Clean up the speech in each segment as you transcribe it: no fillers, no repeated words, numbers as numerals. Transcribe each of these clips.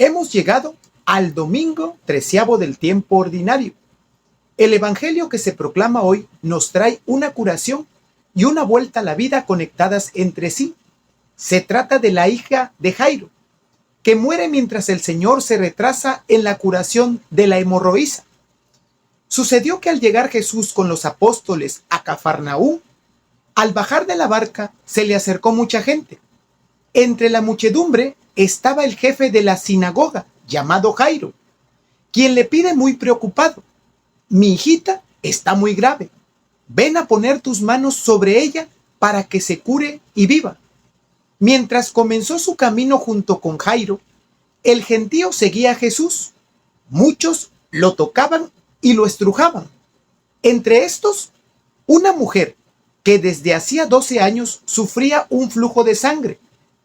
Hemos llegado al domingo 13º del tiempo ordinario. El evangelio que se proclama hoy nos trae una curación y una vuelta a la vida conectadas entre sí. Se trata de la hija de Jairo, que muere mientras el Señor se retrasa en la curación de la hemorroísa. Sucedió que al llegar Jesús con los apóstoles a Cafarnaúm, al bajar de la barca se le acercó mucha gente. Entre la muchedumbre estaba el jefe de la sinagoga, llamado Jairo, quien le pide muy preocupado: mi hijita está muy grave, ven a poner tus manos sobre ella para que se cure y viva. Mientras comenzó su camino junto con Jairo, el gentío seguía a Jesús. Muchos lo tocaban y lo estrujaban. Entre estos, una mujer que desde hacía 12 años sufría un flujo de sangre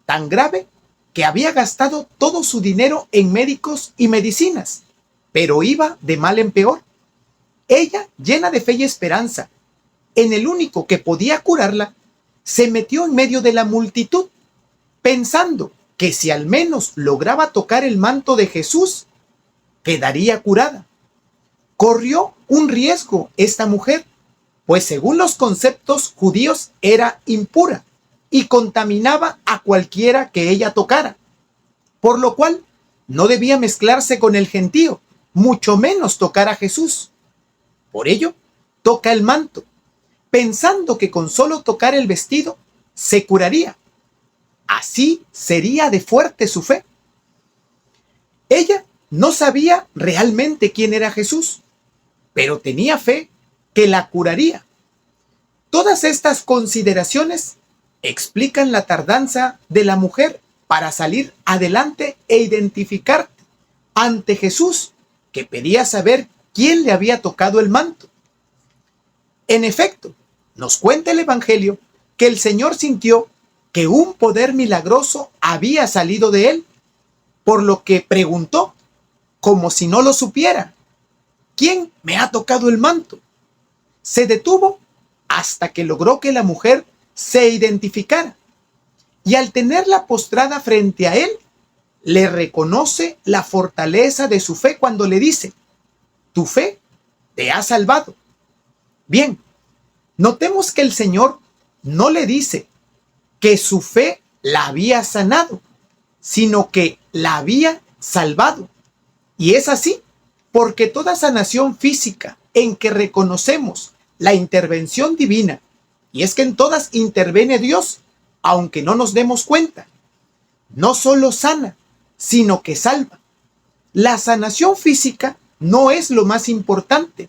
tan grave que había gastado todo su dinero en médicos y medicinas, pero iba de mal en peor. Ella, llena de fe y esperanza en el único que podía curarla, se metió en medio de la multitud, pensando que si al menos lograba tocar el manto de Jesús, quedaría curada. Corrió un riesgo esta mujer, pues según los conceptos judíos era impura y contaminaba a cualquiera que ella tocara, por lo cual no debía mezclarse con el gentío, mucho menos tocar a Jesús. Por ello, toca el manto, pensando que con solo tocar el vestido se curaría. Así sería de fuerte su fe. Ella no sabía realmente quién era Jesús, pero tenía fe que la curaría. Todas estas consideraciones explican la tardanza de la mujer para salir adelante e identificar ante Jesús, que pedía saber quién le había tocado el manto. En efecto, nos cuenta el Evangelio que el Señor sintió que un poder milagroso había salido de él, por lo que preguntó, como si no lo supiera: ¿quién me ha tocado el manto? Se detuvo hasta que logró que la mujer se identificara, y al tenerla postrada frente a él, le reconoce la fortaleza de su fe cuando le dice: tu fe te ha salvado. Bien, notemos que el Señor no le dice que su fe la había sanado, sino que la había salvado. Y es así porque toda sanación física en que reconocemos la intervención divina, y es que en todas interviene Dios, aunque no nos demos cuenta, no solo sana, sino que salva. La sanación física no es lo más importante,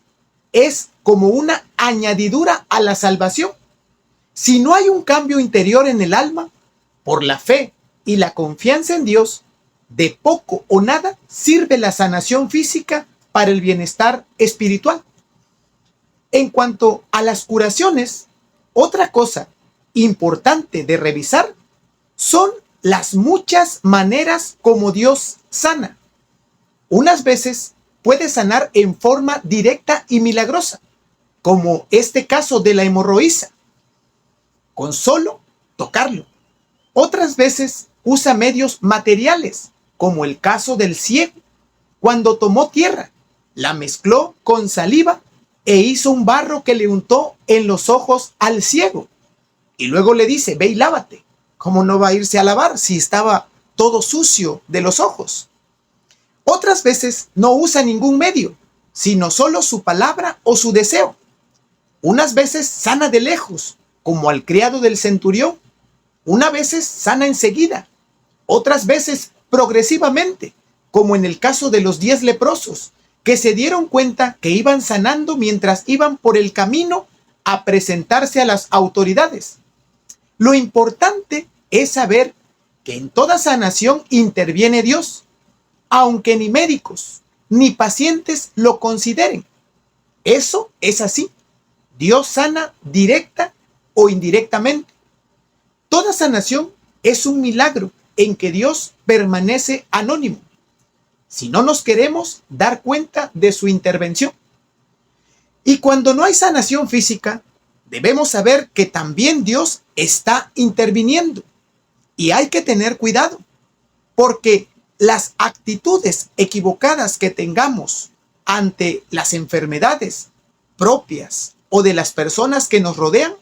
es como una añadidura a la salvación. Si no hay un cambio interior en el alma, por la fe y la confianza en Dios, de poco o nada sirve la sanación física para el bienestar espiritual. En cuanto a las curaciones, otra cosa importante de revisar son las muchas maneras como Dios sana. Unas veces puede sanar en forma directa y milagrosa, como este caso de la hemorroísa, con solo tocarlo. Otras veces usa medios materiales, como el caso del ciego, cuando tomó tierra, la mezcló con saliva e hizo un barro que le untó en los ojos al ciego. Y luego le dice: ve y lávate. ¿Cómo no va a irse a lavar si estaba todo sucio de los ojos? Otras veces no usa ningún medio, sino solo su palabra o su deseo. Unas veces sana de lejos, como al criado del centurión. Unas veces sana enseguida. Otras veces progresivamente, como en el caso de los 10 leprosos, que se dieron cuenta que iban sanando mientras iban por el camino a presentarse a las autoridades. Lo importante es saber que en toda sanación interviene Dios, aunque ni médicos ni pacientes lo consideren. Eso es así. Dios sana directa o indirectamente. Toda sanación es un milagro en que Dios permanece anónimo, si no nos queremos dar cuenta de su intervención. Y cuando no hay sanación física, debemos saber que también Dios está interviniendo. Y hay que tener cuidado, porque las actitudes equivocadas que tengamos ante las enfermedades propias o de las personas que nos rodean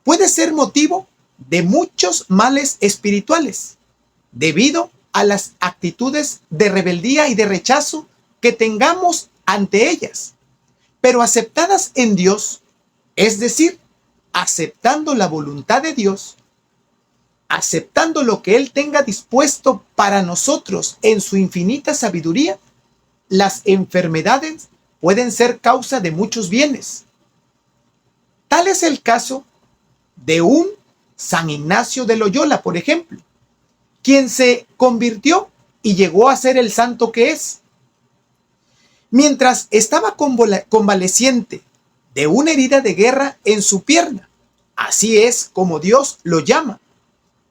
puede ser motivo de muchos males espirituales, debido a las actitudes de rebeldía y de rechazo que tengamos ante ellas. Pero aceptadas en Dios, es decir, aceptando la voluntad de Dios, aceptando lo que Él tenga dispuesto para nosotros en su infinita sabiduría, las enfermedades pueden ser causa de muchos bienes. Tal es el caso de un San Ignacio de Loyola, por ejemplo, quien se convirtió y llegó a ser el santo que es. Mientras estaba convaleciente de una herida de guerra en su pierna, así es como Dios lo llama.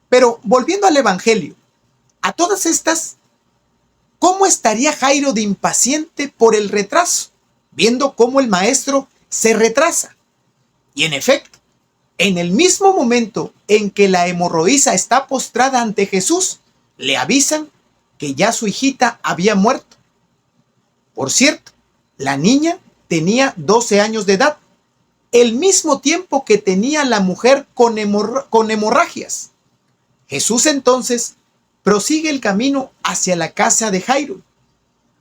Pero volviendo al Evangelio, a todas estas, ¿cómo estaría Jairo de impaciente por el retraso, viendo cómo el maestro se retrasa? Y en efecto, en el mismo momento en que la hemorroísa está postrada ante Jesús, le avisan que ya su hijita había muerto. Por cierto, la niña tenía 12 años de edad, el mismo tiempo que tenía la mujer con hemorragias. Jesús entonces prosigue el camino hacia la casa de Jairo,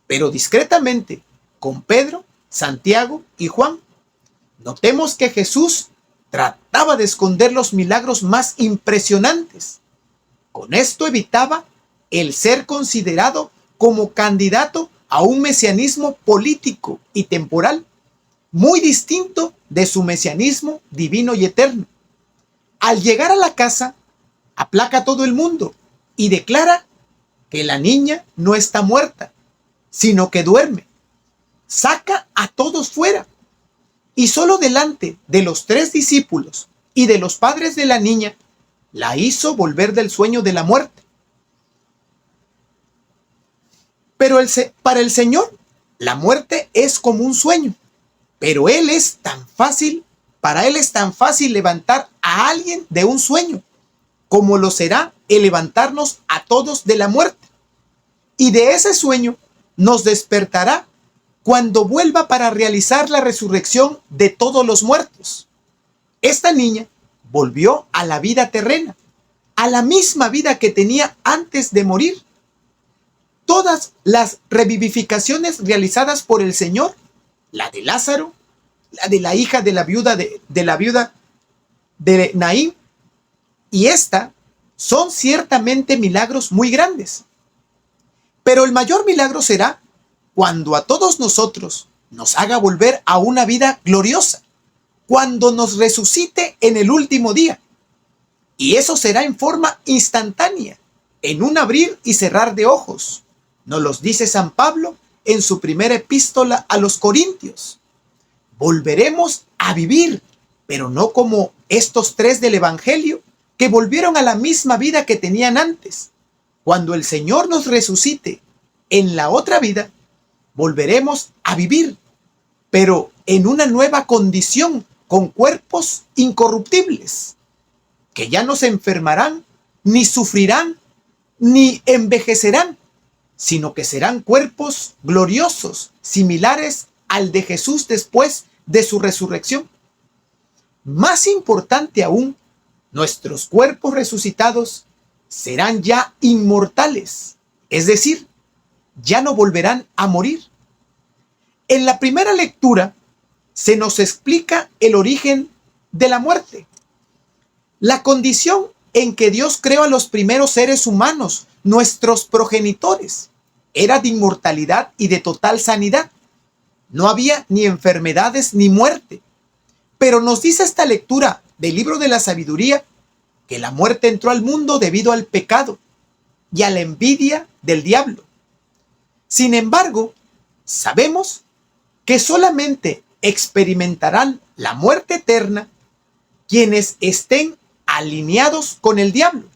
pero discretamente con Pedro, Santiago y Juan. Notemos que Jesús trataba de esconder los milagros más impresionantes. Con esto evitaba el ser considerado como candidato a un mesianismo político y temporal, muy distinto de su mesianismo divino y eterno. Al llegar a la casa, aplaca a todo el mundo y declara que la niña no está muerta, sino que duerme. Saca a todos fuera y solo delante de los 3 discípulos y de los padres de la niña la hizo volver del sueño de la muerte. Pero para el Señor la muerte es como un sueño, pero para Él es tan fácil levantar a alguien de un sueño como lo será el levantarnos a todos de la muerte. Y de ese sueño nos despertará cuando vuelva para realizar la resurrección de todos los muertos. Esta niña volvió a la vida terrena, a la misma vida que tenía antes de morir. Todas las revivificaciones realizadas por el Señor, la de Lázaro, la de la hija de la viuda de Naín, y esta son ciertamente milagros muy grandes. Pero el mayor milagro será cuando a todos nosotros nos haga volver a una vida gloriosa, cuando nos resucite en el último día. Y eso será en forma instantánea, en un abrir y cerrar de ojos. Nos los dice San Pablo en su primera epístola a los Corintios. Volveremos a vivir, pero no como estos 3 del Evangelio, que volvieron a la misma vida que tenían antes. Cuando el Señor nos resucite en la otra vida, volveremos a vivir, pero en una nueva condición, con cuerpos incorruptibles, que ya no se enfermarán, ni sufrirán, ni envejecerán, sino que serán cuerpos gloriosos, similares al de Jesús después de su resurrección. Más importante aún, nuestros cuerpos resucitados serán ya inmortales, es decir, ya no volverán a morir. En la primera lectura se nos explica el origen de la muerte, la condición en que Dios creó a los primeros seres humanos, nuestros progenitores, era de inmortalidad y de total sanidad. No había ni enfermedades ni muerte. Pero nos dice esta lectura del libro de la sabiduría que la muerte entró al mundo debido al pecado y a la envidia del diablo. Sin embargo, sabemos que solamente experimentarán la muerte eterna quienes estén alineados con el diablo,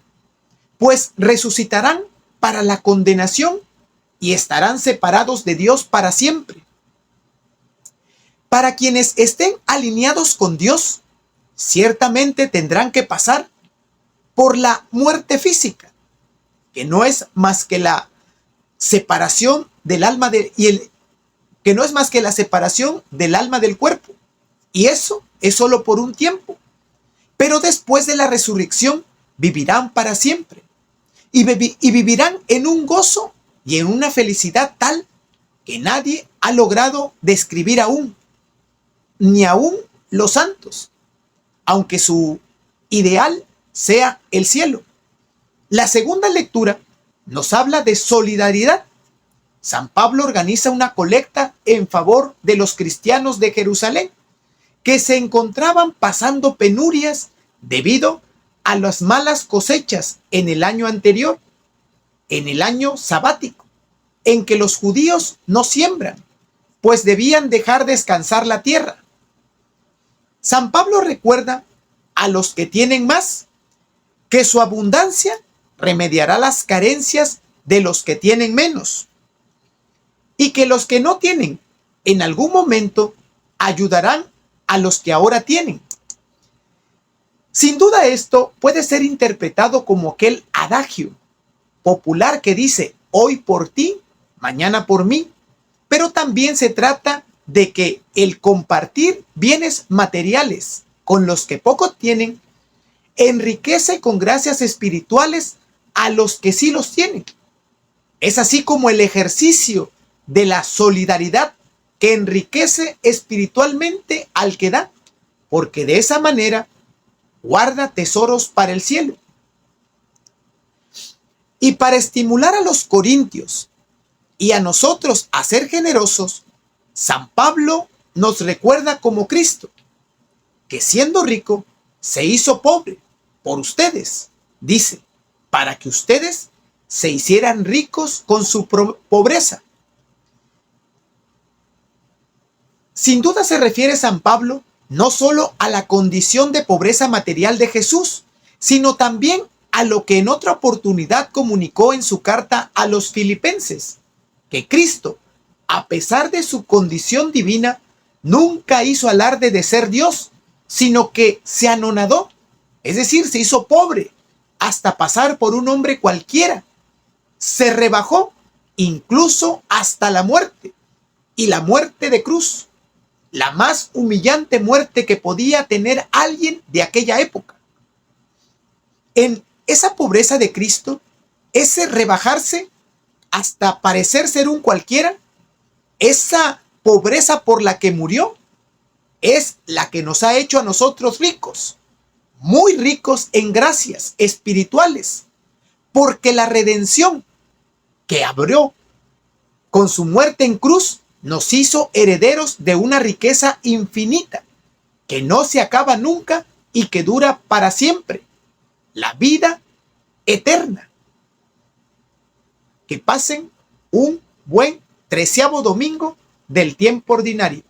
pues resucitarán para la condenación y estarán separados de Dios para siempre. Para quienes estén alineados con Dios, ciertamente tendrán que pasar por la muerte física, que no es más que la separación del alma que no es más que la separación del alma del cuerpo. Y eso es solo por un tiempo. Pero después de la resurrección vivirán para siempre. Y vivirán en un gozo y en una felicidad tal que nadie ha logrado describir aún, ni aún los santos, aunque su ideal sea el cielo. La segunda lectura nos habla de solidaridad. San Pablo organiza una colecta en favor de los cristianos de Jerusalén que se encontraban pasando penurias debido a las malas cosechas en el año anterior, en el año sabático, en que los judíos no siembran, pues debían dejar descansar la tierra. San Pablo recuerda a los que tienen más que su abundancia remediará las carencias de los que tienen menos y que los que no tienen en algún momento ayudarán a los que ahora tienen. Sin duda esto puede ser interpretado como aquel adagio popular que dice hoy por ti, mañana por mí, pero también se trata de que el compartir bienes materiales con los que poco tienen enriquece con gracias espirituales a los que sí los tienen. Es así como el ejercicio de la solidaridad que enriquece espiritualmente al que da, porque de esa manera guarda tesoros para el cielo. Y para estimular a los corintios y a nosotros a ser generosos, San Pablo nos recuerda como Cristo, que siendo rico, se hizo pobre por ustedes, dice, para que ustedes se hicieran ricos con su pobreza. Sin duda se refiere San Pablo no solo a la condición de pobreza material de Jesús, sino también a lo que en otra oportunidad comunicó en su carta a los filipenses, que Cristo, a pesar de su condición divina, nunca hizo alarde de ser Dios, sino que se anonadó, es decir, se hizo pobre, hasta pasar por un hombre cualquiera. Se rebajó incluso hasta la muerte, y la muerte de cruz, la más humillante muerte que podía tener alguien de aquella época. En esa pobreza de Cristo, ese rebajarse hasta parecer ser un cualquiera, esa pobreza por la que murió, es la que nos ha hecho a nosotros ricos, muy ricos en gracias espirituales, porque la redención que abrió con su muerte en cruz nos hizo herederos de una riqueza infinita, que no se acaba nunca y que dura para siempre, la vida eterna. Que pasen un buen 13º domingo del tiempo ordinario.